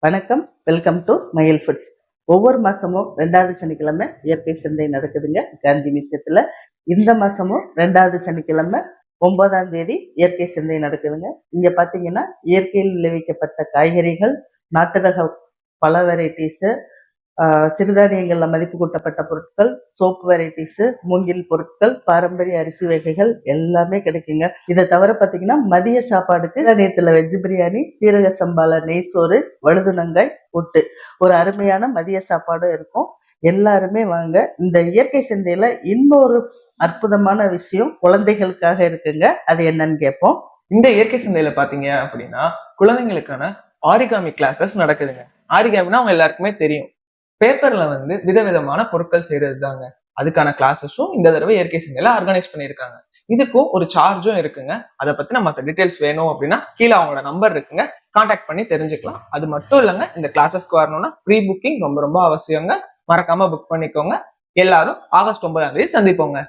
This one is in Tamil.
வணக்கம். வெல்கம் டு மயில் ஃபுட்ஸ். ஒவ்வொரு மாசமும் 2வது சனிக்கிழமை இயற்கை சந்தை நடக்குதுங்க காந்தி மியூசியத்துல. இந்த மாசமும் 2வது சனிக்கிழமை 9ஆம் தேதி இயற்கை சந்தை நடக்குதுங்க. இங்க பாத்தீங்கன்னா இயற்கையில் விளைவிக்கப்பட்ட காய்கறிகள், நாட்டு ரக பல வெரைட்டிஸ், சிறுதானியங்கள்ல மதிப்பு கூட்டப்பட்ட பொருட்கள், சோப்பு வெரைட்டிஸ், மூங்கில் பொருட்கள், பாரம்பரிய அரிசி வகைகள் எல்லாமே கிடைக்குங்க. இதை தவிர பாத்தீங்கன்னா மதிய சாப்பாடுக்கு நேரத்துல வெஜ் பிரியாணி, சீரக சம்பால நெய் சோறு, வழுதுனங்காய் புட்டு, ஒரு அருமையான மதிய சாப்பாடும் இருக்கும். எல்லாருமே வாங்க. இந்த இயற்கை சந்தையில இன்னொரு அற்புதமான விஷயம் குழந்தைகளுக்காக இருக்குங்க. அது என்னன்னு கேட்போம். இந்த இயற்கை சந்தையில பாத்தீங்க அப்படின்னா குழந்தைங்களுக்கான ஆரிகாமி கிளாஸஸ் நடக்குதுங்க. ஆரிகாமினா அவங்க எல்லாருக்குமே தெரியும், பேப்பர்ல விதவிதமான பொருட்கள் செய்யறது தாங்க. அதுக்கான கிளாஸஸும் இந்த தடவை இயற்கை சந்தையில ஆர்கனைஸ் பண்ணியிருக்காங்க. இதுக்கும் ஒரு சார்ஜும் இருக்குங்க. அதை பத்தி மற்ற டீடைல்ஸ் வேணும் அப்படின்னா கீழே அவங்களோட நம்பர் இருக்குங்க, கான்டாக்ட் பண்ணி தெரிஞ்சுக்கலாம். அது மட்டும் இல்லைங்க, இந்த கிளாஸஸ்க்கு வரணும்னா ப்ரீ புக்கிங் ரொம்ப ரொம்ப அவசியங்க. மறக்காம புக் பண்ணிக்கோங்க. எல்லாரும் ஆகஸ்ட் 9ஆம் தேதி சந்திப்போங்க.